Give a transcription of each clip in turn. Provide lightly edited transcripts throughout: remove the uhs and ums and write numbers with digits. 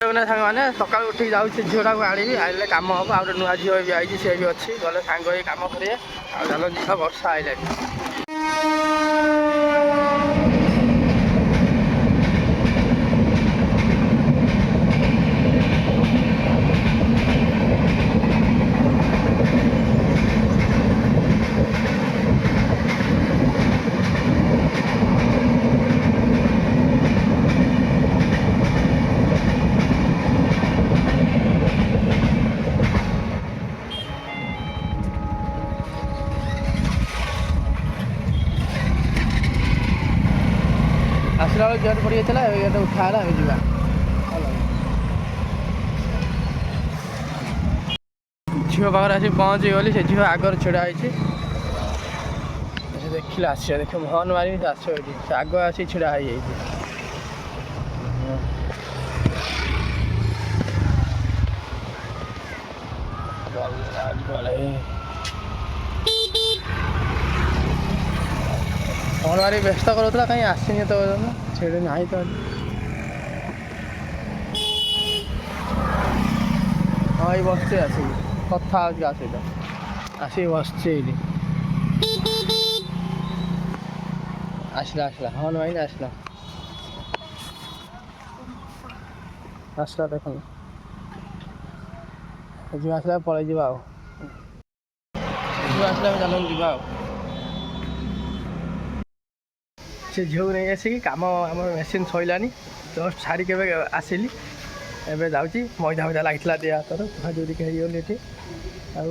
ସାଙ୍ଗମାନେ ସକାଳୁ ଉଠିକି ଯାଉଛି ଝିଅଟାକୁ ଆଣିବି ଆଣିଲେ କାମ ହେବ। ଆଉ ଗୋଟେ ନୂଆ ଝିଅ ବି ଆଇଛି ସିଏ ବି ଅଛି ଗଲେ ସାଙ୍ଗ ହେଇ କାମ କରିବେ। ଆଉ ଚାଲ ଯିବା ବର୍ଷା ଆଇଲାଣି। ଆସିଲା ବେଳେ ଗେଟ୍ ପଡ଼ିଯାଇଥିଲା ଏବେ ଗେଟ୍ ଉଠା ହେଲା ଏବେ ଯିବା। ଝିଅ ପାଖରେ ଆସି ପହଞ୍ଚିଗଲି ସେ ଝିଅ ଆଗରେ ଛିଡ଼ା ହେଇଛି ସେ ଦେଖିଲେ ଆସିବ ଦେଖ ହର୍ନ ମାରିବି ସେ ଆସିବ ଏଠି ସେ ଆଗ ଆସି ଛିଡ଼ା ହେଇଯାଇଛି। ହର୍ନ ମାରି ବ୍ୟସ୍ତ କରୁଥିଲା କାହିଁ ଆସିନି ତ ଛିଡ଼ି ନାହିଁ ତ। ହଁ ଏଇ ବସିଛି ଆସିକି କଥା ହେଉଛି କାହା ସହିତ ଆସିକି ବସିଛି ଏଇଠି। ଆସିଲା ହର୍ନ ମାରିନି ଆସିଲା ଦେଖନ୍ତୁ ଝିଅ ଆସିଲା ପଳେଇ ଯିବା ଆଉ ଝିଅ ଆସିଲା ଚାଲନ୍ତୁ ଯିବା ଆଉ। ସେ ଝିଅକୁ ନେଇ ଆସିକି କାମ ଆମର ମେସିନ୍ ସରିଲାନି ଜଷ୍ଟ ଛାଡ଼ିକି ଏବେ ଆସିଲି ଏବେ ଯାଉଛି ମଇଦା ଫଇଦା ଲାଗିଥିଲା ଦେହ ହାତର ଧୋଇକି ହେଇଗଲି ଏଠି। ଆଉ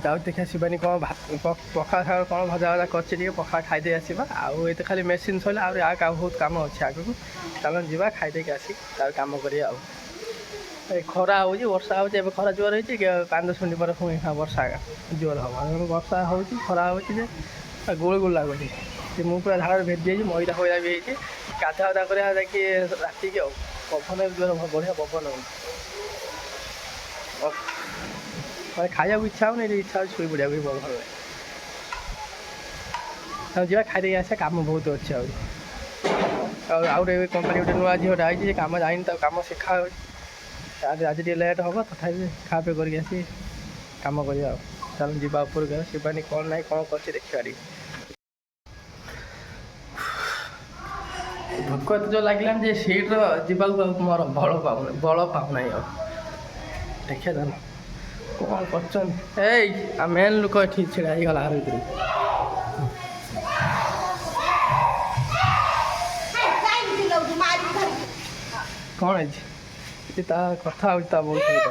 ଯାଉଛି ଦେଖିବା ଶିବାନୀ କ'ଣ ପଖାଳ ଶାଗ କ'ଣ ଭଜା କରିଛି ଟିକେ ପଖାଳ ଖାଇଦେଇ ଆସିବା। ଆଉ ଏତେ ଖାଲି ମେସିନ୍ ସରିଲା ଆହୁରି ବହୁତ କାମ ଅଛି ଆଗକୁ ଚାଲ ଯିବା ଖାଇଦେଇକି ଆସିକି ତାପରେ କାମ କରିବା ଆଉ। ଏ ଖରା ହେଉଛି ବର୍ଷା ହେଉଛି ଏବେ ଖରା ଜୋର ହେଇଛି 5-10 ମିନିଟ୍ ପରେ ପୁଣି ବର୍ଷା ଜୋର ହେବ। ବର୍ଷା ହେଉଛି ଖରା ହେଉଛି ଯେ ଗୁଳୁ ଲାଗୁଛି ମୁଁ ପୁରା ଝାଳରେ ଭେଦି ଯାଇଛି ମଇଦା ଫଇଦା ବି ହେଇଛି ଗାଧା କରିବା ଯାଇକି ରାତିକି ଆଉ ପବନ ବଢ଼ିଆ ପବନ ହେଉଛି ମାନେ ଖାଇବାକୁ ଇଚ୍ଛା ହେଉନି ଏଠି ଇଚ୍ଛା ହେଉଛି ଶୋଇ ପଡ଼ିବାକୁ ବି ଭଲ ଲାଗେ। ଆଉ ଯିବା ଖାଇଦେଇକି ଆସିବା କାମ ବହୁତ ଅଛି ଆହୁରି। ଆଉ ଗୋଟେ କମ୍ପାନୀ ଗୋଟେ ନୂଆ ଝିଅଟା ଆଇଛି ଯେ କାମ ଯାଇନି ତାକୁ କାମ ଶିଖା ହେଉଛି ଆଜି ଟିକେ ଲେଟ୍ ହେବ ତଥାପି ଖାଆ ପିଆ କରିକି ଆସି କାମ କରିବା ଆଉ। ଚାଲ ଯିବା ଉପରକୁ ଶିବାନୀ କ'ଣ ନାହିଁ କ'ଣ କରୁଛି ଦେଖିବା ଟିକେ। ଭୋକ ଏତେ ଜୋର ଲାଗିଲାନି ଯେ ସିଟ୍ର ଯିବାକୁ ମୋର ବଳ ପାଉନାହିଁ ଆଉ ଦେଖିବା ଚାଲ କ'ଣ କରୁଛନ୍ତି। ଏଇ ଆଉ ମେନ୍ ଲୋକ ଏଠି ଛିଡ଼ା ହେଇଗଲା ଆର ଭିତରେ କ'ଣ ହେଇଛି ତା କଥା ହେଉଛି ତା ବୋଉ ସହିତ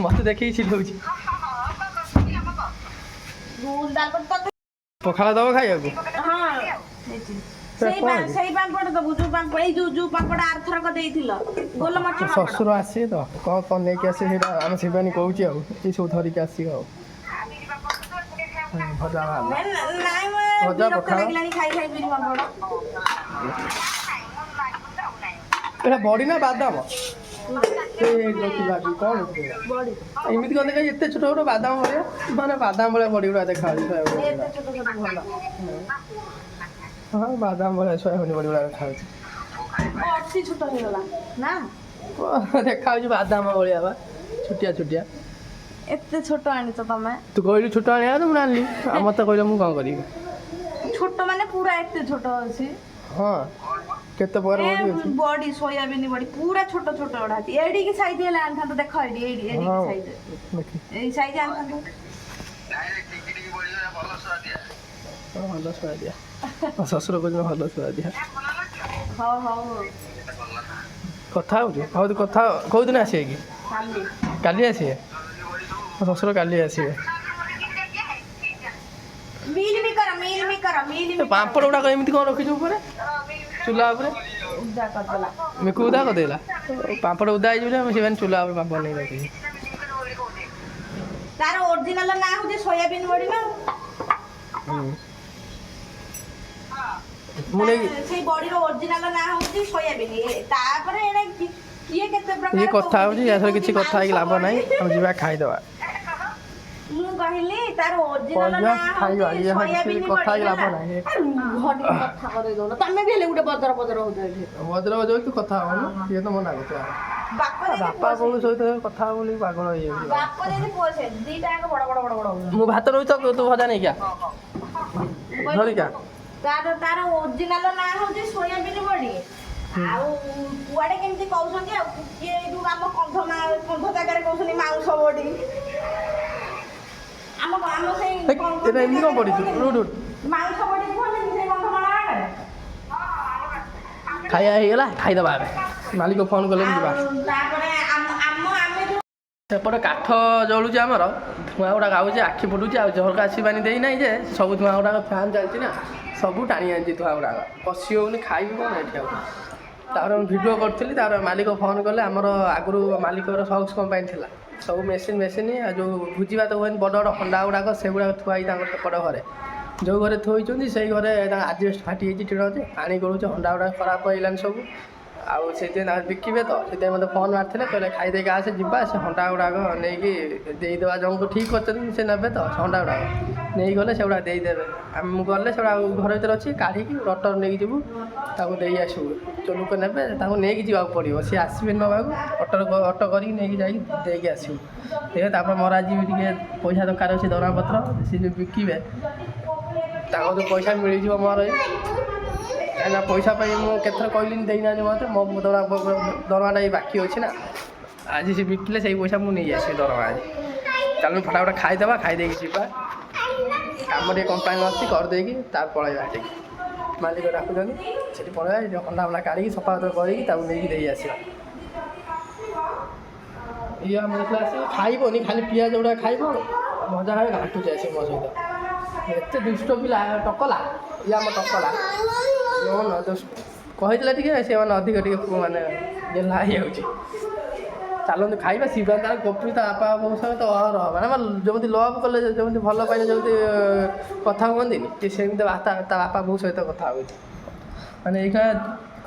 ମତେ ଦେଖିକି ଚିଲଉଛି। ପଖାଳ ଦବ ଖାଇବାକୁ ଶ୍ୱଶୁର ଆସିବେ ତ କ'ଣ ନେଇକି ଆସିବେ ସେଇଟା ଆମେ ଶିବାନୀ କହୁଛି ଆଉ ଏଇ ସବୁ ଧରିକି ଆସିବ ଆଉ ଭଜା ପଖାଳ ଏଇଟା ବଡ଼ି ନା ବାଦାମ କ'ଣ ଏମିତି କଲେ କାହିଁ ଏତେ ଛୋଟ ଛୋଟ ବାଦାମ ଭଳିଆ ମାନେ ବାଦାମ ଭଳିଆ ବଡ଼ି ଗୁଡ଼ା ଦେଖାଯାଉଛି। ହଁ ବାଦାମ ଭଳିଆ ସୋୟାବିନ ବଡ଼ି ଗୁଡ଼ା ଦେଖାଯାଉଛି ଦେଖାଯାଉଛି ବାଦାମ ଭଳିଆ ବା ଛୋଟିଆ ଏତେ ଛୋଟ ଆଣିଛ ତମେ। ତୁ କହିଲୁ ଛୋଟ ଆଣିବା ତ ମୁଁ ଆଣିଲି ଆଉ ମତେ କହିଲେ ମୁଁ କ'ଣ କରିବି। ଛୋଟ ମାନେ ପୁରା ଏତେ ଛୋଟ ଅଛି। ହଁ କେତେ ପ୍ରକାର ବଡି ସୋୟାବିନ ବଡି ପୁରା ଛୋଟ ଗୁଡା ଅଛି। ଏଇଠିକି ସାଇଜ ହେଲେ ଆଣିଥାନ୍ତ ଦେଖ ଏଇଠି ଏଇ ସାଇଜ ଆଣିଥାନ୍ତ। ଭଲ ସୁଆଦିଆ ଶ୍ୱଶୁର କହୁଛନ୍ତି ଭଲ ସୁଆଦିଆ। ହଉ କଥା ହଉଛୁ ହଉ କଥା କୋଉଦିନ ଆସିବେ କି କାଲି ଆସିବେ ଶ୍ୱଶୁର କାଲି ଆସିବେ। ପାମ୍ପଡ଼ ଗୁଡ଼ାକ ଏମିତି କ'ଣ ରଖିଛୁ ଉପରେ ଚୁଲା ଉପରେ ମିକୁ ଉଦା କରିଦେଲା ପାମ୍ପଡ଼ ଉଦା ହେଇଯିବ ଯେ ସେମାନେ ଚୁଲା ଉପରେ ପାମ୍ପଡ଼ ନେଇ ରଖିଛି। ତାର ଓରିଜିନାଲ ନାଁ ହଉଛି ସୋୟାବିନ ବଡି ନା ସେଇ ବଡିର ଓରିଜିନାଲ ନାଁ ହଉଛି ସୋୟାବିନ। ତାପରେ ଏଇଟା କିଏ କେତେ ପ୍ରକାର କଥା ହଉଛି କିଛି କଥା ହେଇକି ଲାଭ ନାହିଁ ଆମେ ଯିବା ଖାଇଦେବା। ମୁଁ କହିଲି ତାର ଓରିଜିନାଲ କହିବା, ନାଁ ଖାଇବା, ହଉଛି ଇଏ ସୋୟାବିନ କଥା ବଡି ହେଇ ଲାଭ ହେଲା। ନାହିଁ। ଆରେ ଘଟି କଥା କରେଇ ଦଉନ ତମେ ବି ହେଲେ ଗୋଟେ ବଦର ବଦର ହଉଛ ଏଠି। ଭଦ୍ର ଭଦ୍ର ତୁ କଥା ହବନି ଇଏ ତ ମନା କରୁଛି ବାପ ଯେମିତି ବାପା ପୁଅ ବୋଉ ସେମିତି। ସହିତ କଥା ହବ ବୋଲି ପାଗଳ ହେଇଯାଉଛି ବାପ ଯେମିତି ପୁଅ ସେମିତି ଦିଟା ଯାକ ବଡ ବଡ ବଡ ବଡ ହଉଛନ୍ତି। ମୁଁ ଭାତ ରହୁଛି ତ ତୁ ଭଜା ନେଇକା ଧରିକା ତାର ଓରିଜିନାଲ ନାଁ ହଉଛି ସୋୟାବିନ ବଡି। ଆଉ କୁଆଡେ କେମିତି କହୁଛନ୍ତି ଆଉ କିଏ ଏଇ ଯୋଉ ଆମ କନ୍ଧ ଜାଗାରେ କହୁଛନ୍ତି ମାଉଁସ ବଡି। ଆମ ସେଇ ଏଟା ଏମିତି କଣ ପଡ଼ିଛୁ ରୁଟ୍ ମାଉଁସ ବଡି କୁହନ୍ତି ସେ କନ୍ଧମାଳ ଆଡେ। ଖାଇବା ହେଇଗଲା ଖାଇଦେବା ଆମେ ମାଲିକ ଫୋନ୍ କଲେ ଯିବା ଆଉ ତାପରେ ଆମେ ଯୋଉ ସେପଟେ କାଠ ଜଳୁଛି ଆମର ଧୂଆଁ ଗୁଡ଼ାକ ଆଉଛି ଆଖି ଫୁଟୁଛି ଆଉ ଝରକା ଆସିବାନି ଦେଇନାହିଁ ଯେ ସବୁ ଧୂଆଁ ଗୁଡ଼ାକ ଫ୍ୟାନ୍ ଚାଲିଛି ନା ସବୁ ଟାଣି ଆଣିଛି ଧୂଆଁ ଗୁଡ଼ାକ ବସି ହେଉନି ଖାଇବି କ'ଣ ଏଠି ଆଉ ତାପରେ ମୁଁ ଭିଡ଼ିଓ କରିଥିଲି ତାପରେ ମାଲିକ ଫୋନ୍ କଲେ ଆମର ଆଗରୁ ମାଲିକର ସକ୍ସ କମ୍ପାନୀ ଥିଲା ସବୁ ମେସିନ୍ ଆଉ ଯେଉଁ ଭୋଜି ଭାତ ହୁଏନି ବଡ଼ ବଡ଼ ହଣ୍ଡା ଗୁଡ଼ାକ ସେଗୁଡ଼ାକ ଥୁଆ ହେଇଛି ତାଙ୍କର ସେପଟ ଘରେ ଯେଉଁ ଘରେ ଥୋଇଛନ୍ତି ସେଇ ଘରେ ତାଙ୍କ ଆଜବେଷ୍ଟ ଫାଟିଯାଇଛି ଟିଣ ଯେ ପାଣି ଗଳୁଛି ହଣ୍ଡା ଗୁଡ଼ାକ ଖରାପ ହେଇଗଲାଣି ସବୁ ଆଉ ସେଇଥିପାଇଁ ତାଙ୍କର ବିକିବେ ତ ସେଥିପାଇଁ ମୋତେ ଫୋନ୍ ମାରିଥିଲେ କହିଲେ ଖାଇଦେଇକି ଆସେ ଯିବା ସେ ହଣ୍ଡା ଗୁଡ଼ାକ ନେଇକି ଦେଇଦେବା ଜଣଙ୍କୁ ଠିକ୍ କରିଛନ୍ତି ସେ ନେବେ ତ ସେ ହଣ୍ଡା ଗୁଡ଼ାକ ନେଇଗଲେ ସେଗୁଡ଼ା ଦେଇଦେବେ ଆମେ ଗଲେ ସେଗୁଡ଼ା ଘର ଭିତରେ ଅଛି କାଢ଼ିକି ରଟର ନେଇକି ଯିବୁ ତାକୁ ଦେଇ ଆସିବୁ ଯେଉଁ ଲୋକ ନେବେ ତାଙ୍କୁ ନେଇକି ଯିବାକୁ ପଡ଼ିବ ସିଏ ଆସିବେନି ନେବାକୁ ଅଟୋ କରିକି ନେଇକି ଯାଇକି ଦେଇକି ଆସିବୁ ଦେଖେ ତାପରେ ମୋର ଆଜି ବି ଟିକେ ପଇସା ଦରକାର ଅଛି ଦରମାପତ୍ର ସେ ଯେଉଁ ବିକିବେ ତାଙ୍କ ଯେଉଁ ପଇସା ମିଳିଯିବ ମୋର କାହିଁକିନା ପଇସା ପାଇଁ ମୁଁ କେତେଥର କହିଲିନି ଦେଇନାହାନ୍ତି ମୋତେ ମୋ ଦରମାଟା ବି ବାକି ଅଛି ନା ଆଜି ସେ ବିକିଲେ ସେଇ ପଇସା ମୁଁ ନେଇ ଆସିବି ଦରମା ଆଜି ଚାଲୁନ ଫଟାଫଟ ଖାଇଦେବା ଖାଇଦେଇକି ଯିବା କାମ ଟିକେ କମ୍ପାନୀ ଅଛି କରିଦେଇକି ତାର ପଳେଇବା ସେଠିକି ମାଲିକ ଡାକୁଛନ୍ତି ସେଠି ପଳେଇବା ଏଠି ହଣ୍ଡା ଫଣ୍ଡା କାଢ଼ିକି ସଫା ସୁତୁରା କରିକି ତାକୁ ନେଇକି ଦେଇ ଆସିବା ଇଏ ଆମର ଦେଖିଲା ଆସିକି ଖାଇବନି ଖାଲି ପିଆଜ ଗୁଡ଼ା ଖାଇବ ମଜା ଭାବେ ଘାଣ୍ଟୁଛି ଆସିକି ମୋ ସହିତ ଏତେ ଦୁଷ୍ଟ ପିଲା ଟକଲା ଇଏ ଆମ ଟକଲା କହିଥିଲା ଟିକେ ସେମାନେ ଅଧିକ ଟିକେ ମାନେ ଗେହ୍ଲା ହେଇଯାଉଛି ଚାଲନ୍ତୁ ଖାଇବା ଶିବା ତାର ଗପି ତା ବାପା ବୋଉ ସହିତ ତ ମାନେ ଯେମିତି ଲଭ୍ କଲେ ଯେମିତି ଭଲ ପାଇଲେ ଯେମିତି କଥା ହୁଅନ୍ତିନି କି ସେମିତି ତା ବାପା ବୋଉ ସହିତ କଥା ହେଉଛି ମାନେ ଏଇଟା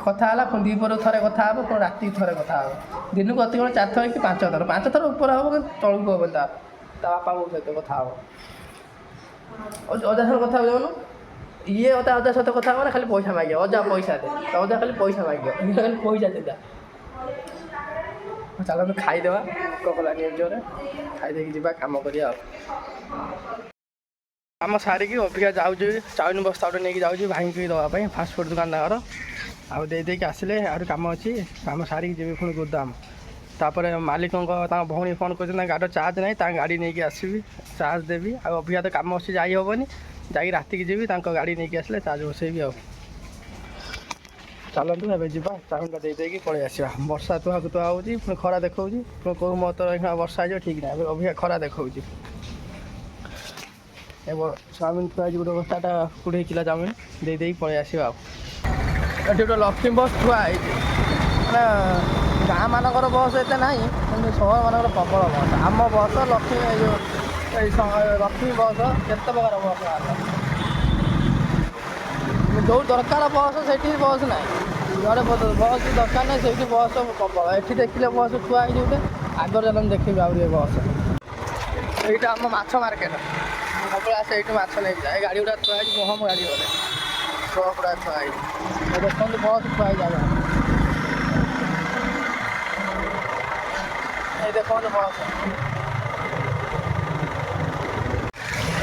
କଥା ହେଲା ପୁଣି ଦ୍ୱିପହରକୁ ଥରେ କଥା ହେବ ପୁଣି ରାତିକି ଥରେ କଥା ହେବ ଦିନକୁ ଅତି କ'ଣ 4 ଥର କି 5 ଥର ଉପରେ ହେବ କିନ୍ତୁ ତଳକୁ ହେବ ତା ବାପା ବୋଉ ସହିତ କଥା ହେବ ଅଜା ସହିତ କଥା ହେବ ଯାଉନୁ ଇଏ ଅଜା ସହିତ କଥା ହେବ ନା ଖାଲି ପଇସା ମାଗିବ ଅଜା ପଇସା ଦେ ଅଜା ଖାଲି ପଇସା ମାଗିବ ଖାଲି ପଇସା ଦେତା ଚାଲନ୍ତୁ ଖାଇଦେବା ଭୋକ କଲାନି ଜୋରେ ଖାଇଦେଇକି ଯିବା କାମ କରିବା ଆଉ କାମ ସାରିକି ଅବିକା ଯାଉଛି ଚାଉମିନ ବସ୍ତା ଗୋଟେ ନେଇକି ଯାଉଛି ଭାଇକି ଦେବା ପାଇଁ ଫାଷ୍ଟଫୁଡ଼ ଦୋକାନ ତାଙ୍କର ଆଉ ଦେଇକି ଆସିଲେ ଆହୁରି କାମ ଅଛି କାମ ସାରିକି ଯିବି ପୁଣି ଗୋଦାମ ତାପରେ ମାଲିକଙ୍କ ତାଙ୍କ ଭଉଣୀ ଫୋନ୍ କରିଛନ୍ତି ତାଙ୍କ ଗାଡ଼ିର ଚାର୍ଜ ନାହିଁ ତାଙ୍କ ଗାଡ଼ି ନେଇକି ଆସିବି ଚାର୍ଜ ଦେବି ଆଉ ଅବିକା ତ କାମ ଅଛି ଯାଇ ହେବନି ଯାଇକି ରାତିକି ଯିବି ତାଙ୍କ ଗାଡ଼ି ନେଇକି ଆସିଲେ ଚାର୍ଜ ବସେଇବି ଆଉ ଚାଲନ୍ତୁ ଏବେ ଯିବା ଚାଉମିନଟା ଦେଇକି ପଳେଇ ଆସିବା ବର୍ଷା ତୁହାକୁ ତୁହା ହେଉଛି ପୁଣି ଖରା ଦେଖାଉଛି ପୁଣି କେଉଁ ମତ ଏଇନା ବର୍ଷା ହେଇଯିବ ଠିକ୍ ନାହିଁ ଏବେ ଅବିକା ଖରା ଦେଖାଉଛି ଚାଉମିନ ଥୁଆ ହେଇଛି ଗୋଟେ ବସ୍ତାଟା 20 କିଲୋ ଚାଉମିନ ଦେଇକି ପଳେଇ ଆସିବା ଆଉ ଏଠି ଗୋଟେ ଲକ୍ଷ୍ମୀ ବସ୍ ଥୁଆ ହେଇଛି ମାନେ ଗାଁ ମାନଙ୍କର ବସ୍ ଏତେ ନାହିଁ କିନ୍ତୁ ସହରମାନଙ୍କର ପ୍ରବଳ ବସ୍ ଆମ ବସ୍ ଲକ୍ଷ୍ମୀ ଲକ୍ଷ୍ମୀ ବସ୍ କେତେ ପ୍ରକାର ବସ୍ ବାହାରିଲା ଯେଉଁ ଦରକାର ବସ୍ ସେଇଠି ବସ୍ ନାହିଁ ଯୁଆଡ଼େ ବସ୍ ଦରକାର ନାହିଁ ସେଇଠି ବସ୍ ପ୍ରବଳ ଏଠି ଦେଖିଲେ ବସ୍ ଥୁଆ ହେଇଛି ଗୋଟେ ଆଗରେ ଚାଲନ୍ତୁ ଦେଖିବି ଆହୁରି ଏ ବସ୍ ଏଇଟା ଆମ ମାଛ ମାର୍କେଟ ସବୁବେଳେ ଆସେ ଏଇଠି ମାଛ ନେଇକି ଯାଏ ଗାଡ଼ି ଗୁଡ଼ା ଥୁଆ ହେଇଛି ଗହମ ଗାଡ଼ି ଗଲେ ଟ୍ରକ୍ ଗୁଡ଼ା ଥୁଆ ହେଇଛି ଦେଖନ୍ତୁ ବସ୍ ଥୁଆ ହେଇଛି ଆଗ এই দেখুন বস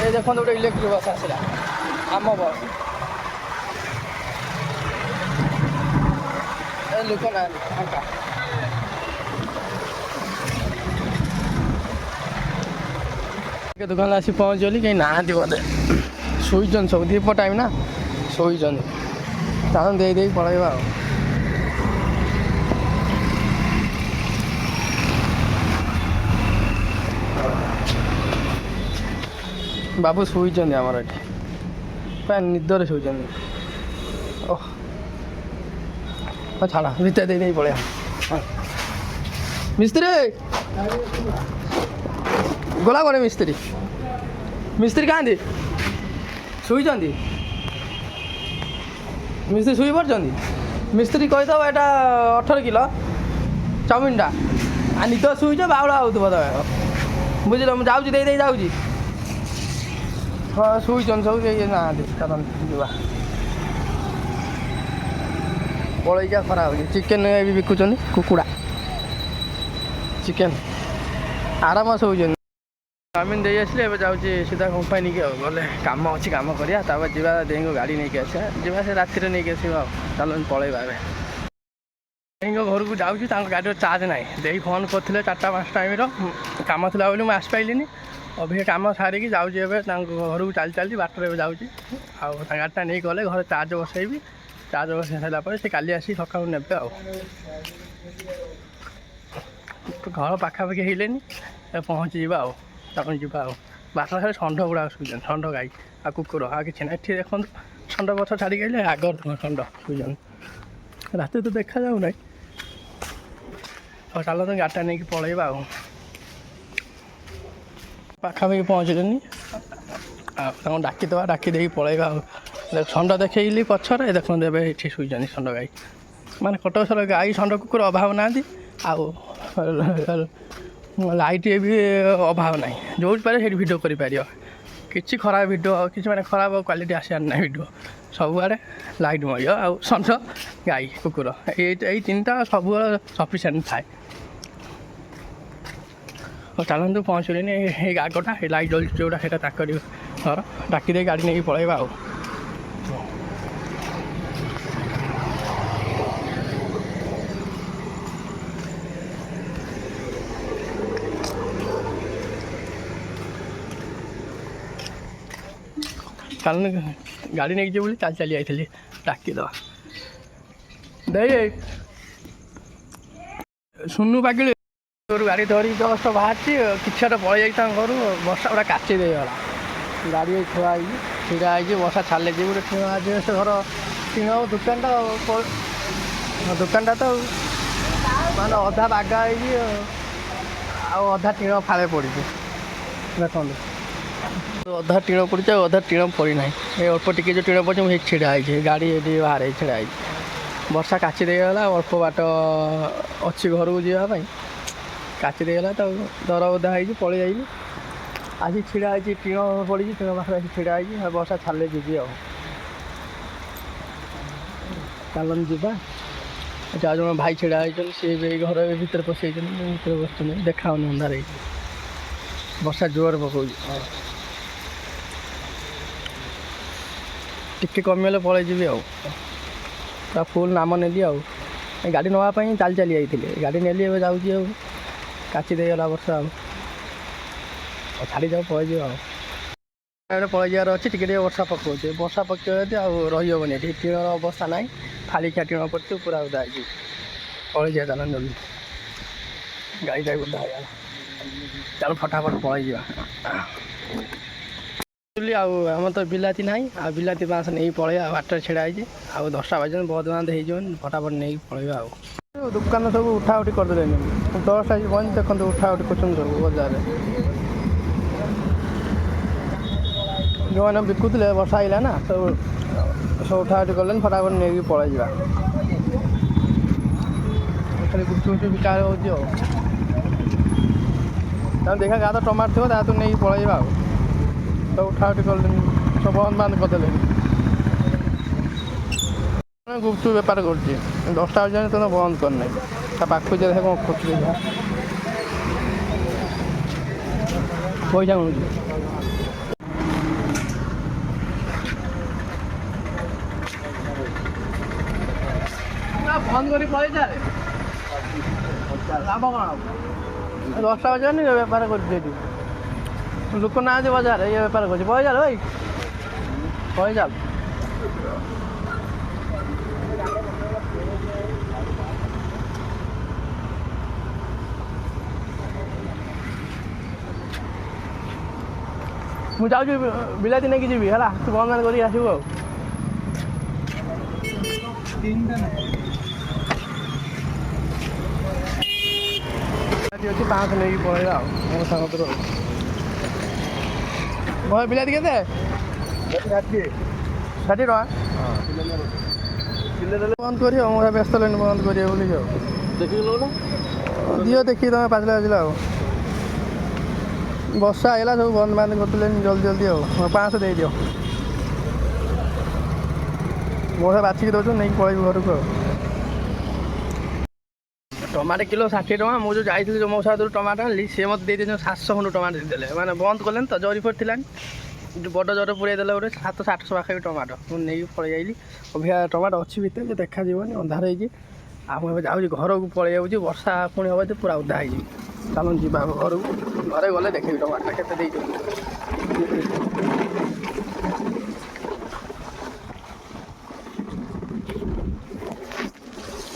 এই দেখুন গোটে ইলেকট্রিক বস আসলা আম বস লোক না ফাঁকা দোকানে আসি পৌঁছলি কেହି নাহাନ୍ତି ବୋଧେ ଶୋଇଛନ୍ତି ସବୁ ଦ୍ୱିପହର ଟାଇମ୍ ନା ଶୋଇଛନ୍ତି ତାଙ୍କୁ ଦେଇକି ପଳେଇବା ଆଉ ବାବୁ ଶୋଇଛନ୍ତି ଆମର ଏଠି ପ୍ରାୟ ନିଦରେ ଶୋଇଛନ୍ତି ଓହ ଛାଡ଼ ଭିତରେ ଦେଇକି ପଳେଇବା ମିସ୍ତ୍ରୀ ଗଲା ଗଲେ ମିସ୍ତ୍ରୀ କାହାନ୍ତି ଶୋଇଛନ୍ତି ମିସ୍ତ୍ରୀ ଶୋଇ ପଡ଼ିଛନ୍ତି ମିସ୍ତ୍ରୀ କହିଦେବ ଏଇଟା 18 କିଲୋ ଚାଉମିନଟା ଆଉ ନିଦ ଶୋଇଛ ବାଉଳା ହେଉଥିବ ତମେ ବୁଝିଲ ମୁଁ ଯାଉଛି ଦେଇ ଯାଉଛି ହଁ ଶୋଇଛନ୍ତି ସବୁ କେହି ନାହାନ୍ତି ଚାଲନ୍ତୁ ଯିବା ପଳେଇକା ଖରା ହେଉଛି ଚିକେନ୍ ବି ବିକୁଛନ୍ତି କୁକୁଡ଼ା ଚିକେନ୍ ଆରାମ ଶୋଇଛନ୍ତି ଚାଉମିନ୍ ଦେଇ ଆସିଲେ ଏବେ ଯାଉଛି ସିଧା କମ୍ପାନୀକି ଆଉ ଗଲେ କାମ ଅଛି କାମ କରିବା ତାପରେ ଯିବା ଦେଇଙ୍କ ଗାଡ଼ି ନେଇକି ଆସିବା ଯିବା ସେ ରାତିରେ ନେଇକି ଆସିବା ଆଉ ଚାଲନ୍ତୁ ପଳେଇବା ଏବେ ଦେଇଙ୍କ ଘରକୁ ଯାଉଛି ତାଙ୍କ ଗାଡ଼ିର ଚାର୍ଜ ନାହିଁ ଦେଇ ଫୋନ୍ କରିଥିଲେ 4-5 ଟାଇମ୍ର କାମ ଥିଲା ବୋଲି ମୁଁ ଆସିପାରିଲିନି ଅଭିକା କାମ ସାରିକି ଯାଉଛି ଏବେ ତାଙ୍କ ଘରକୁ ଚାଲି ବାଟରେ ଏବେ ଯାଉଛି ଆଉ ତାଙ୍କ ଗାଡ଼ିଟା ନେଇକି ଗଲେ ଘରେ ଚାର୍ଜ ବସେଇବି ଚାର୍ଜ ବସେଇ ସାରିଲା ପରେ ସେ କାଲି ଆସିକି ସକାଳୁ ନେବେ ଆଉ ଘର ପାଖାପାଖି ହେଇଲେନି ପହଞ୍ଚିଯିବା ଆଉ ତାପରେ ଯିବା ଆଉ ବାଟରେ ଖାଲି ଷଣ୍ଢ ଗୁଡ଼ାକ ଶୋଇଛନ୍ତି ଷଣ୍ଢ ଗାଈ ଆଉ କୁକୁର ଆଉ କିଛି ନାହିଁ ଏଠି ଦେଖନ୍ତୁ ଷଣ୍ଢ ଗଛ ଛାଡ଼ିକି ଆସିଲେ ଆଗର ଷଣ୍ଢ ଶୋଇଛନ୍ତି ରାତିରେ ତ ଦେଖାଯାଉନାହିଁ ଆଉ ଚାଲ ତ ଗାଡ଼ିଟା ନେଇକି ପଳେଇବା ଆଉ ପାଖାପାଖି ପହଞ୍ଚିଲେନି ଆଉ ତାଙ୍କୁ ଡାକିଦେବା ଡାକି ଦେଇକି ପଳେଇବା ଆଉ ଷଣ୍ଢ ଦେଖେଇଲି ପଛରେ ଦେଖନ୍ତୁ ଏବେ ଏଠି ଶୋଇଛନ୍ତି ଷଣ୍ଢ ଗାଈ ମାନେ କଟକ ସହର ଗାଈ ଷଣ୍ଢ କୁକୁର ଅଭାବ ନାହାନ୍ତି ଆଉ ଲାଇଟ୍ ବି ଅଭାବ ନାହିଁ ଯେଉଁଠି ପାରିବ ସେଇଠି ଭିଡ଼ିଓ କରିପାରିବ କିଛି ଖରାପ ଭିଡ଼ିଓ କିଛି ମାନେ ଖରାପ କ୍ୱାଲିଟି ଆସିବାର ନାହିଁ ଭିଡ଼ିଓ ସବୁଆଡ଼େ ଲାଇଟ୍ ମରିବ ଆଉ ଷଣ୍ଢ ଗାଈ କୁକୁର ଏଇ ତିନିଟା ସବୁବେଳେ ସଫିସିଏଣ୍ଟ ଥାଏ ଆଉ ଚାଲନ୍ତୁ ପହଞ୍ଚିଲେନି ଏଇ ଆଗଟା ଏଇ ଲାଇଟ୍ ଜଳୁଛି ଯେଉଁଟା ସେଇଟା ତାଙ୍କରି ଘର ଡାକି ଦେଇ ଗାଡ଼ି ନେଇକି ପଳେଇବା ଆଉ ଚାଲୁନ ଗାଡ଼ି ନେଇକି ଯିବୁ ବୋଲି ଚାଲି ଯାଇଥିଲି ଡାକିଦେବା ଦେଇ ସୁନୁ ପାକିଳି ଗାଡ଼ି ଧରିକି ଜଷ୍ଟ ବାହାରିଛି କିଛି ଗୋଟେ ପଳେଇଯାଇଛି ତାଙ୍କ ଘରୁ ବର୍ଷା ଗୁଡ଼ା କାଚି ଦେଇଗଲା ଗାଡ଼ି ଥୁଆ ହେଇଛି ଛିଡ଼ା ହେଇଛି ବର୍ଷା ଛାଡ଼ିଲେ ଯିବୁ ଗୋଟେ ଟିଣ ଆଜି ସେ ଘର ଟିଣ ଦୋକାନଟା ତ ମାନେ ଅଧା ବାଗା ହେଇଛି ଆଉ ଅଧା ଟିଣ ଫାଳେ ପଡ଼ିଛି ଦେଖନ୍ତୁ ଅଧା ଟିଣ ପଡ଼ିଛି ଆଉ ଅଧା ଟିଣ ପଡ଼ିନାହିଁ ଏ ଅଳ୍ପ ଟିକେ ଯେଉଁ ଟିଣ ପଡ଼ିଛି ମୁଁ ସେଇଠି ଛିଡ଼ା ହେଇଛି ଗାଡ଼ି ଏଠି ବାହାରେ ଛିଡ଼ା ହେଇଛି ବର୍ଷା କାଚି ଦେଇଗଲା ଅଳ୍ପ ବାଟ ଅଛି ଘରକୁ ଯିବା ପାଇଁ କାଚି ଦେଇଗଲା ତ ଦର ଓଦା ହେଇଛି ପଳେଇ ଯାଇନି ଆଜି ଛିଡ଼ା ହେଇଛି ଟିଣ ପଡ଼ିଛି ଟିଣ ପାଖରେ ଆସି ଛିଡ଼ା ହେଇଛି ଆଉ ବର୍ଷା ଛାଡ଼ିଲେ ଯିବି ଆଉ ଚାଲନ୍ତୁ ଯିବା ଯାହା ଜଣ ଭାଇ ଛିଡ଼ା ହେଇଛନ୍ତି ସିଏ ବି ଘର ଭିତରେ ପଶିଯାଇଛନ୍ତି ଭିତରେ ବସୁଛନ୍ତି ଦେଖାହେଉନି ଅନ୍ଧାର ହେଇଛି ବର୍ଷା ଜୋରରେ ପକାଉଛି ଟିକେ କମିଗଲେ ପଳେଇ ଯିବି ଆଉ ତା ଫୁଲ୍ ନାମ ନେଲି ଆଉ ଗାଡ଼ି ନେବା ପାଇଁ ଚାଲି ଯାଇଥିଲି ଗାଡ଼ି ନେଲି ଏବେ ଯାଉଛି ଆଉ କାଚି ଦେଇଗଲା ବର୍ଷା ଆଉ ଛାଡ଼ିଯାଉ ପଳେଇଯିବ ଆଉ ପଳେଇ ଯିବାର ଅଛି ଟିକେ ବର୍ଷା ପକାଉଛି ବର୍ଷା ପକାଇବ ଯଦି ଆଉ ରହିହେବନି ଏଠି ଟିଣର ଅବସ୍ଥା ନାହିଁ ଫାଳିଖିଆ ଟିଣ ପଡ଼ିଛି ପୁରା ଓଦା ହେଇଛି ପଳେଇଯିବା ଚାଲ ଜଲ୍ଦି ଗାଡ଼ିଟା ଓଦା ହେଇଗଲା ଚାଲ ଫଟାଫଟ ପଳେଇଯିବା ଆଉ ଆମର ତ ବିଲାତି ନାହିଁ ଆଉ ବିଲାତି ବାଁସ ନେଇକି ପଳେଇବା ବାଟରେ ଛିଡ଼ା ହେଇଛି ଆଉ 10ଟା ବାଜିଲେ ବହୁତ ବାନ୍ଧ ହେଇଯିବନି ଫଟାଫଟ ନେଇକି ପଳେଇବା ଆଉ ଦୋକାନ ସବୁ ଉଠାଉଠି କରିଦେଲେନି 10ଟା ବନ୍ଦ ଦେଖନ୍ତୁ ଉଠାଉଠି କରୁଛନ୍ତି ସବୁ ବଜାରରେ ଯେଉଁମାନେ ବିକୁଥିଲେ ବର୍ଷା ହେଇଲା ନା ସବୁ ଉଠାଉଠି କଲେନି ଫଟାଫଟ ନେଇକି ପଳେଇଯିବା ଖାଲି ଗୁପଚୁପ ବିକା ହେଉଛି ଆଉ ତାହେଲେ ଦେଖିବା ଯାହା ତ ଟମାଟୋ ଥିବ ତା ତୁ ନେଇକି ପଳେଇବା ଆଉ ସବୁ ଉଠାଉଠି କଲେନି ସବୁ ବନ୍ଦ କରିଦେଲେନି ଗୁପଚୁପ ବେପାର କରୁଛି 10ଟା ବାଜିଲାଣି ତ ବନ୍ଦ କରିନାହିଁ ତା ପାଖକୁ ଯିବା ଦେଖା କ'ଣ କରୁଛି ପଇସା ମିଳୁଛି ବନ୍ଦ କରି ପଳେଇଛା ଲାଭ କ'ଣ ହବ 10ଟା ବାଜିଲାଣି ବେପାର କରୁଛି ଏଠି ଲୋକ ନାହାନ୍ତି ବଜାର ଇଏ ବେପାର କରୁଛି ପଳେଇ ଚାଲ ଭାଇ ପଳେଇ ଚାଲ ମୁଁ ଯାଉଛି ବିଲାତି ନେଇକି ଯିବି ହେଲା ତୁ ବନ୍ଦ କରିକି ଆସିବୁ ଆଉ ଅଛି 500 ନେଇକି ପଳେଇବା ଆଉ ମୋ ସାଙ୍ଗରୁ ଆଉ ବିଲାତି କେତେ 60 ଟଙ୍କା ବନ୍ଦ କରିବ ମୁଁ ବ୍ୟସ୍ତ ହେଲେନି ବନ୍ଦ କରିବେ ବୋଲିକି ଆଉ ଦେଖିକି ଦିଅ ଦେଖିକି ତମେ ପାଚିଲା ଆଉ ବର୍ଷା ହେଇଗଲା ସବୁ ବନ୍ଦ ବାନ୍ଦ କରିଦେଲେଣି ଜଲ୍ଦି ଜଲ୍ଦି ଆଉ 500 ଦେଇଦିଅ। ମଉସା ବାଛିକି ଦେଉଛୁ ନେଇକି ପଳେଇବି ଘରକୁ ଆଉ। ଟମାଟୋ କିଲୋ 60 ଟଙ୍କା। ମୁଁ ଯେଉଁ ଯାଇଥିଲି ଯେଉଁ ମଉସା ହାତରୁ ଟମାଟୋ ଆଣିଲି ସିଏ ମୋତେ ଦେଇଦେଇଛନ୍ତି 700 ଖଣ୍ଡ ଟମାଟୋ ଦେଇଦେଲେ। ମାନେ ବନ୍ଦ କଲେନି ତ ଜରି ଫରି ଥିଲାନି ବଡ଼ ଜରି ପୁରେଇ ଦେଲେ ଗୋଟେ 700-800 ପାଖାପାଖି ଟମାଟୋ। ମୁଁ ନେଇକି ପଳେଇ ଆଇଲି। ଅଭିଆ ଟମାଟୋ ଅଛି ଭିତରେ ଯେ ଦେଖାଯିବନି ଅନ୍ଧାର ହେଇଛି। ଆଉ ମୁଁ ଏବେ ଯାଉଛି ଘରକୁ ପଳେଇ ଯାଉଛି। ବର୍ଷା ପୁଣି ହେବ ଯେ ପୁରା ଓଦା ହେଇଯିବି। ଚାଲନ୍ତୁ ଯିବା ଘରକୁ। ଘରେ ଗଲେ ଦେଖିବି ଟମାଟୋ କେତେ ଦେଇଛନ୍ତି।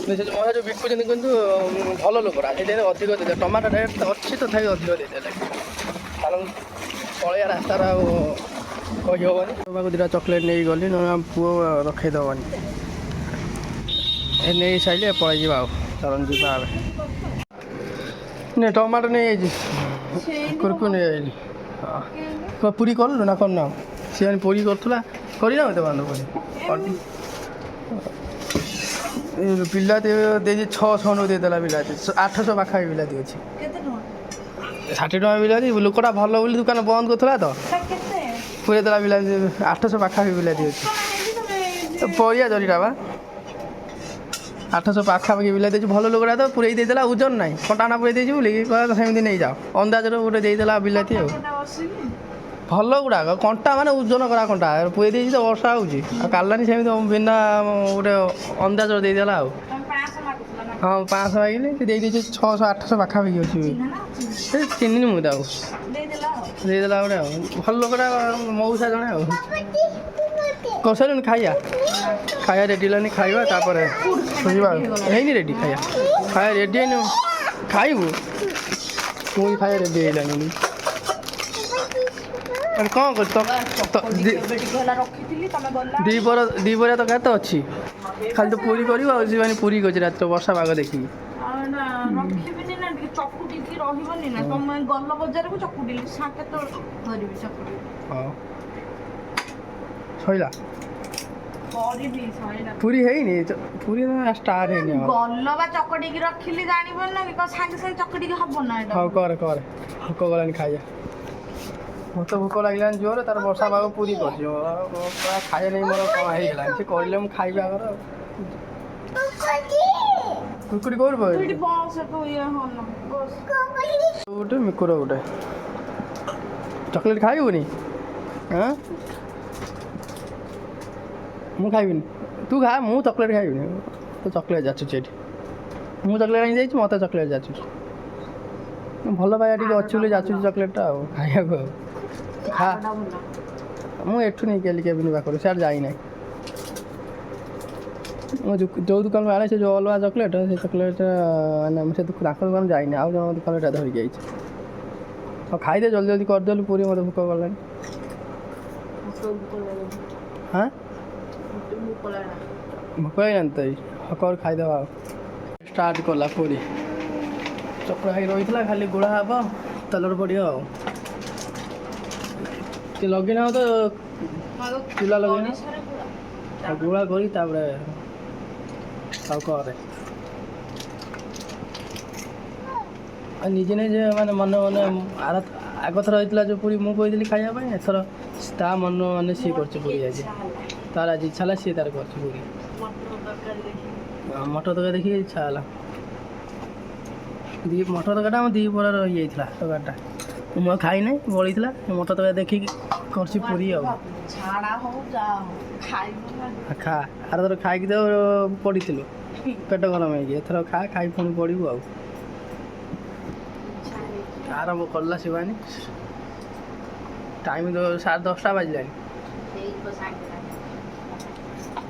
ସେ ମଉସା ଯେଉଁ ବିକୁଛନ୍ତି କିନ୍ତୁ ଭଲ ଲୋକରା ସେଇଥିପାଇଁ ଅଧିକ ଦେଇଦେଲେ। ଟମାଟୋ ରେଟ୍ ଅଛି ତଥାପି ଅଧିକ ଦେଇଦେଲେ। କାରଣ ପଳେଇବା ରାସ୍ତାର ଆଉ କହିହେବନି। ବାବାକୁ ଦୁଇଟା ଚକୋଲେଟ୍ ନେଇକି ଗଲି ନହେଲେ ଆମ ପୁଅ ରଖେଇଦେବନି। ଏ ନେଇ ସାରିଲେ ପଳେଇ ଯିବା ଆଉ। ଚାଲନ୍ତୁ ଯିବା ଆମେ। ନେ ଟମାଟୋ ନେଇଯାଇଛି। କୁରକୁରି ନେଇଯାଇଲି। ହଁ ପୁରୀ କଲୁ ନା କରିନ? ସିଏ ପୁରୀ କରୁଥିଲା କରିନା ମୋତେ ବାନ୍ଧ ପୁରୀ ବିଲାତି ଦେଇଛି 600 ଖଣ୍ଡକୁ ଦେଇଦେଲା ବିଲାତି 800 ପାଖାପାଖି ବିଲାତି ଅଛି। 60 ଟଙ୍କା ବିଲାତି ଲୋକଟା ଭଲ ବୋଲି ଦୋକାନ ବନ୍ଦ କରୁଥିଲା ତ ପୁରେଇ ଦେଲା ବିଲାତି 800 ପାଖାପାଖି ବିଲାତି ଅଛି। ପରିବା ଜରିଟା ବା 800 ପାଖାପାଖି ବିଲାତି ଅଛି। ଭଲ ଲୋକଟା ତ ପୁରେଇ ଦେଇଦେଲା ଓଜନ ନାହିଁ କଣ୍ଟାନା ପୁରେଇ ଦେଇଛି ବୋଲି କହିଲା ସେମିତି ନେଇଯାଅ ଅନ୍ଦାଜରେ ଗୋଟେ ଦେଇଦେଲା ବିଲାତି ଆଉ। ଭଲ ଗୁଡ଼ାକ କଣ୍ଟା ମାନେ ଓଜନ କରା କଣ୍ଟା ପୁରେଇ ଦେଇଛି ତ ବର୍ଷା ହେଉଛି ଆଉ କାଲିଲାନି ସେମିତି ବିନା ଗୋଟେ ଅନ୍ଦାଜରେ ଦେଇଦେଲା ଆଉ। ହଁ 500 ମାଗିଲି ସେ ଦେଇଦେଇଛି 600-800 ପାଖାପାଖି ଅଛି। ସେ ଚିହ୍ନିନି ମୁଁ ତାକୁ ଦେଇଦେଲା ଗୋଟେ ଆଉ। ଭଲ ଲୋକଟା ମଉସା ଜଣେ ଆଉ। କରିସାରିଲୁଣି ଖାଇବା ରେଡ଼ି ହେଲାନି ଖାଇବା ତାପରେ ଶୋଇବା ଆଉ। ହେଇନି ରେଡ଼ି ଖାଇବା ରେଡ଼ି ହେଇନି ଖାଇବୁ ମୁଁ ବି ଖାଇବା ରେଡ଼ି ହେଇଲାନି। କ'ଣ କରୁଛୁ ଦିପହରିଆ ତରକାରୀ ତ ଅଛି ଖାଲି ତ ପୁରୀ କରିବୁ ଆଉ ସେମାନେ ପୁରୀ କରିଛି ରାତିରେ ବର୍ଷା ପାଗ ଦେଖିକି। ରଖିବିନି ନା ଟିକେ ଚକୁଟିକି ରହିବନି ନା ତମେ ଗଲ ବଜାରକୁ ଚକୁଟିଲି କେତେବେଳେ ଧରିବି ଚକୁଟି। ହଁ ସଇଲା କରିବି ସଇଲା ପୁରୀ ହେଇନି ପୁରୀ ଷ୍ଟାର୍ଟ ହେଇନି। ଗଲ ବା ଚକଟିକି ରଖିଲି ଜାଣିବନି ନା କି ସାଙ୍ଗେ ସାଙ୍ଗେ ଚକଟିକି ହବ ନା ଏଇଟା। ହଉ କରେ ଭୋକ ଗଲାଣି ଖାଇବା। ମୋତେ ଭୋକ ଲାଗିଲାନି ଜୋରରେ ତାର ବର୍ଷା ପାଗ ପୁରୀ କରିଛି ଖାଇବା ନେଇ ମୋର କ'ଣ ହେଇଗଲାଣି ସେ କହିଲେ ମୁଁ ଖାଇବା ଆଗର ଆଉ। କୁରକୁରି କୋଉଠି ପକେଇଲୁ? ଗୋଟେ ମିକୁର ଗୋଟେ ଚକୋଲେଟ୍ ଖାଇବୁନି? ହଁ ମୁଁ ଖାଇବିନି ତୁ ଖା ମୁଁ ଚକୋଲେଟ୍ ଖାଇବିନି। ତୁ ଚକୋଲେଟ୍ ଯାଚୁଛି ଏଠି ମୁଁ ଚକୋଲେଟ୍ ଆଣି ଯାଇଛି ମୋତେ ଚକୋଲେଟ୍ ଯାଚୁଛି। ଭଲ ପାଇବା ଟିକେ ଅଛି ବୋଲି ଯାଚୁଛି ଚକୋଲେଟ୍ଟା ଆଉ ଖାଇବାକୁ ଆଉ। ଖା ମୁଁ ଏଠୁ ନେଇକି ଆଇଲି କେବିନି ପାଖରୁ ସିଆଡ଼େ ଯାଇନାହିଁ। ମୁଁ ଯେଉଁ ଦୋକାନରୁ ଆଣେ ସେ ଯେଉଁ ଅଲଗା ଚକୋଲେଟ୍ ସେ ଚକୋଲେଟ୍ଟା ମାନେ ସେ ତାଙ୍କ ଦୋକାନ ଯାଇନି ଆଉ ଜଣ ଦୋକାନଟା ଧରିକି ଯାଇଛି। ଆଉ ଖାଇଦେ ଜଲ୍ଦି ଜଲ୍ଦି କରିଦେଲୁ ପୁରୀ ମୋତେ ଭୋକ କଲାଣି। ହଁ ଭୋକ ହେଇଯାନ୍ତି ତ ହକର ଖାଇଦେବା ଆଉ। ଷ୍ଟାର୍ଟ କଲା ପୁରୀ ଚପଡ଼ା ହେଇକି ରହିଥିଲା ଖାଲି ଗୋଳା ହେବ ତେଲରେ ପଡ଼ିବ ଆଉ। ଟିକେ ଲଗେଇନା ତ ଚୁଲା ଲଗେଇନା ଆଉ ଗୁଳା କରି ତାପରେ ଆଉ କରେ ଆଉ ନିଜେ ନିଜେ ମାନେ ମନେ ଆଗ ଥର ହେଇଥିଲା ଯେଉଁ ପୁରୀ ମୁଁ କହିଥିଲି ଖାଇବା ପାଇଁ ଏଥର ତା ମନ ମାନେ ସିଏ କରୁଛି ପୁରୀ ଆଜି ତାର ଆଜି ଇଚ୍ଛା ହେଲା ସିଏ ତାର କରୁଛି ପୁରୀ। ମଟର ତରକାରୀ ଦେଖିକି ଇଚ୍ଛା ହେଲା ମଟର ତରକାରୀଟା ଆମ ଦ୍ୱିପହରେ ରହିଯାଇଥିଲା ତରକାରୀଟା ମୁଁ ଆଉ ଖାଇନାହିଁ ବଳିଥିଲା ମଟର ତରକାରୀ ଦେଖିକି କରୁଛି ପୁରୀ ଆଉ। ଖା ଆରଥର ଖାଇକି ତ ପଡ଼ିଥିଲୁ ପେଟ ଗରମ ହେଇକି ଏଥର ଖାଇ ପୁଣି ପଡ଼ିବୁ ଆଉ। ଆରମ୍ଭ କଲା ଶିବାନୀ ଟାଇମ୍ 10:30 ବାଜିଲାଣି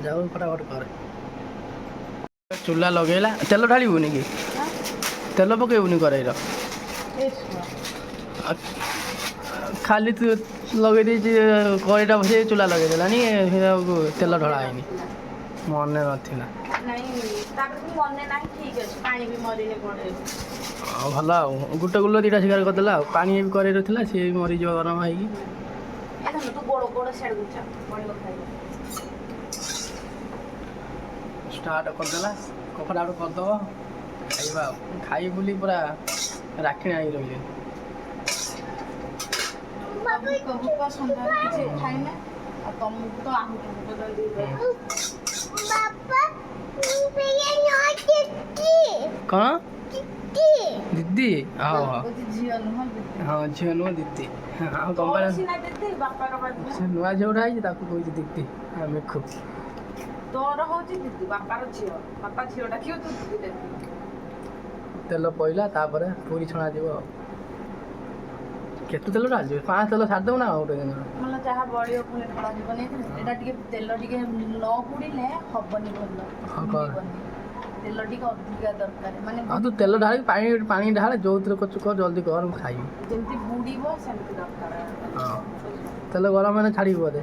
ଯାଉ ଫଟାଫଟ କରେ। ଚୁଲା ଲଗେଇଲା ତେଲ ଢାଳିବୁନି କି ତେଲ ପକେଇବୁନି କରେଇର ଖାଲି ତୁ ଲଗେଇ ଦେଇଛି କଡ଼େଇଟା ବସେଇ ଚୁଲା ଲଗେଇ ଦେଲାନି ତେଲ ଢଳା ହେଇନି ମନେ ନଥିଲା। ଭଲ ଆଉ ଗୋଟେ ଗୁଲ ଦୁଇଟା ଶିକାର କରିଦେଲା ଆଉ ପାଣି ବି କରେଇର ଥିଲା ସିଏ ବି ମରିଯିବ ଗରମ ହେଇକି। ଷ୍ଟାର୍ଟ କରିଦେଲା କପଡ଼ା ଗୋଟେ କରିଦେବ ଖାଇବା ଆଉ ଖାଇ ବୁଲି ପୁରା ରାକ୍ଷୀ ଆଣିକି ରହିଲେ ଭୋକ ସନ୍ଧ୍ୟାରେ କିଛି ଖାଇନା ଆଉ ତମକୁ ତ ଆହୁରି ଭୋକ ଜଲ୍ଦି କ'ଣ ଦିଦି ହଉ ହଉ ଝିଅ ନୁହଁ ଦିଦି। ହଁ ଝିଅ ନୁହଁ ଦିଦି ଆଉ କମ୍ପାନୀ ସିନା ଦିଦି ବାପାର ସେ ନୂଆ ଝିଅଟା ହେଇଛି ତାକୁ କହୁଛି ଦିଦି ଆମେ ଖୁବ୍ ତୋର ହଉଛି ଦିଦି ବାପାର ଝିଅ ବାପା ଝିଅ ଡାକିବ ତୁ ଦିଦି ଡାକିବୁ। ତେଲ ପଇଲା ତାପରେ ପୁରୀ ଛଣା ଯିବ ଆଉ କେତେ ତେଲ ଢାଳିଯିବ 5 ତେଲ ଛାଡ଼ିଦେବୁ ନା ଆଉ ଗୋଟେ ଦିନ ମାନେ ଯାହା ବଳିବ ପୁଣି ଢଳାଯିବନି ଏଇଟା ଟିକେ ତେଲ ଟିକେ ନ ପୁଡ଼ିଲେ ହବନି ଭଲ ହଁ, କଣ? ଫୁଲିବନି। ତେଲ ଟିକେ ଅଧିକା ଦରକାର ମାନେ ଆଉ ତୁ ତେଲ ଢାଳି ପାଣି ଢାଳେ ଯୋଉଥିରେ କରୁଛୁ କର ଜଲ୍ଦି କର ମୁଁ ଖାଇବି ଯେମିତି ବୁଡ଼ିବ ସେମିତି ଦରକାର। ହଁ ତେଲ ଗରମ ମାନେ ଛାଡ଼ିବି ବୋଧେ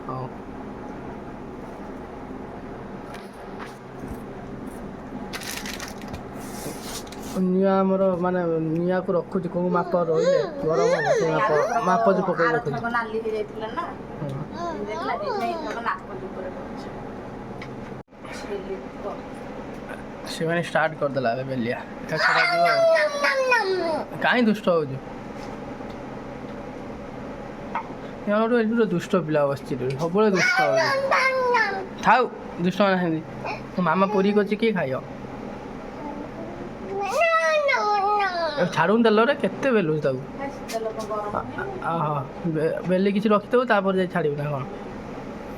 ହଉ ନିଆଁ ଆମର ମାନେ ନିଆଁକୁ ରଖୁଛି କେଉଁ ମାପ ରହିଲେ ଗରମ ହେବ ସେ ମାପ ଯେ ପକେଇ ରଖୁଛି ଆରଥରକ ନାଲି ହେଇଯାଇଥିଲା ନା ଦେଖିଲା ଏଥରକ ନାକ ଉପରେ ସେମାନେ ଷ୍ଟାର୍ଟ କରିଦେଲା ଏବେ ବେଲିଆ ଛଡ଼ାଯିବ କାହିଁ ଦୁଷ୍ଟ ହଉଛୁ ଗୋଟେ ଦୁଷ୍ଟ ପିଲା ବସିଛି ସବୁବେଳେ ଦୁଷ୍ଟ ହଉଛି ଥାଉ ଦୁଷ୍ଟ ମାନେ ସେମିତି ମୋ ମାମା ପୁରୀ କରିଛି କିଏ ଖାଇବ ଛାଡ଼ୁନି ତେଲରେ କେତେ ବେଲୁଛି ତାକୁ ବେଲି କିଛି ରଖିଦେବୁ ତାପରେ ଯାଇ ଛାଡ଼ିବୁ ନା କ'ଣ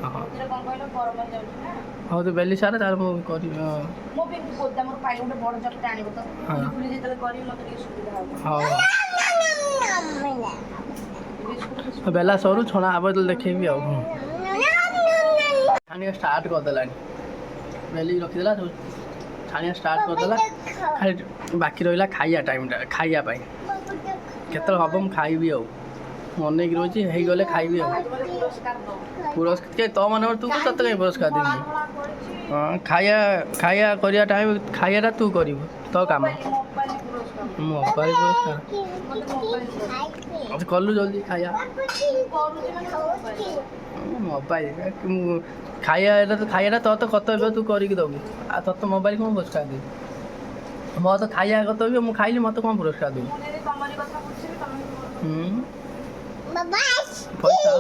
ହଁ ହଉ ତୁ ବେଲି ସାରେ ତାର ମୁଁ କରିବି ମୋ ପାଇଁ ଗୋଦାମରୁ ପାଇ ଗୋଟେ ବଡ଼ ଚକଟା ଆଣିବ ତ ପୁରୀ ଯେତେବେଳେ କରିବି ମୋତେ ଟିକେ ସୁବିଧା ହେବ। ହଉ ବେଲା ସରୁ ଛଣା ହେବ ଯେତେବେଳେ ଦେଖେଇବି ଆଉ ଛାଣିବା ଷ୍ଟାର୍ଟ କରିଦେଲାଣି ବେଲିକି ରଖିଦେଲା ସବୁ ଛାଣିବା ଷ୍ଟାର୍ଟ କରିଦେଲା ଖାଲି ବାକି ରହିଲା ଖାଇବା ଟାଇମ୍ଟା ଖାଇବା ପାଇଁ କେତେବେଳେ ହେବ ମୁଁ ଖାଇବି ଆଉ ମୁଁ ଅନେଇକି ରହିଛି ହେଇଗଲେ ଖାଇବି ଆଉ ପୁରସ୍କାର ତୋ ମନେ ତୁ ତତେ କାହିଁ ପୁରସ୍କାର ଦେବି ହଁ ଖାଇବା କରିବା ଟାଇମ୍ ଖାଇବାଟା ତୁ କରିବୁ ତୋ କାମ ମୋବାଇଲ ପୁରସ୍କାର କଲୁ ଜଲ୍ଦି ଖାଇବା ମୋବାଇଲ ଖାଇବାଟା ତୋର ତ କର୍ତ୍ତବ୍ୟ ତୁ କରିକି ଦେବୁ ଆଉ ତୋତେ ମୋବାଇଲ କ'ଣ ପୁରସ୍କାର ଦେବି ମୋର ତ ଖାଇବା କର୍ତ୍ତବ୍ୟ ମୁଁ ଖାଇଲି ମୋତେ କ'ଣ ପୁରସ୍କାର ଦେବୁ ପଇସା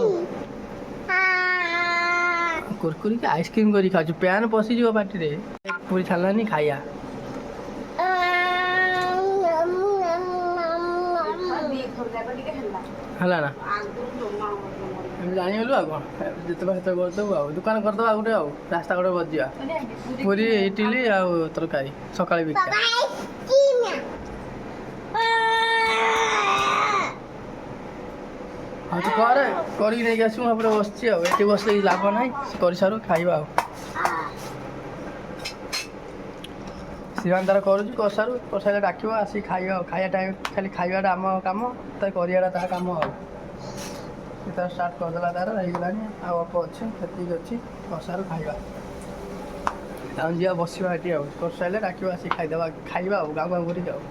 କୁରକୁରି କି ଆଇସ୍କ୍ରିମ୍ କରି ଖାଉଛୁ ପ୍ୟାନ୍ ପଶିଯିବ ପାଟିରେ ପୁରୀ ଛାଡ଼ିଲାନି ଖାଇବା ହେଲା ନା ଏମିତି ଜାଣିଗଲୁ ଆଉ କ'ଣ ଯେତେବେଳେ ସେତେବେଳେ କରିଦେବୁ ଆଉ ଦୋକାନ କରିଦେବା ଆଉ ଗୋଟେ ଆଉ ରାସ୍ତା ଗୋଟେ ବଜିବା ପୁରୀ ଇଟିଲି ଆଉ ତରକାରୀ ସକାଳେ ବିକା ହଁ ତୁ କରେ କରିକି ନେଇକି ଆସିବୁ ତାପରେ ବସିଛି ଆଉ ଏଠି ବସିଲେ ଲାଭ ନାହିଁ କରିସାରୁ ଖାଇବା ଆଉ ଶିବାନ ତାର କରୁଛି କରିସାରିଲେ ଡାକିବ ଆସିକି ଖାଇବା ଆଉ ଖାଇବା ଟାଇମ୍ ଖାଲି ଖାଇବାଟା ଆମ କାମ ତା କରିବାଟା ତାର କାମ ଆଉ ସେ ତାର ଷ୍ଟାର୍ଟ କରିଦେଲା ତାର ହେଇଗଲାଣି ଆଉ ଅଳ୍ପ ଅଛି ସେତିକି ଅଛି କରିସାରୁ ଖାଇବା ଆଉ ଯିବା ବସିବା ଏଠି ଆଉ କରିସାରିଲେ ଡାକିବ ଆସିକି ଖାଇବା ଆଉ ଗାଁ କରିକି ଆଉ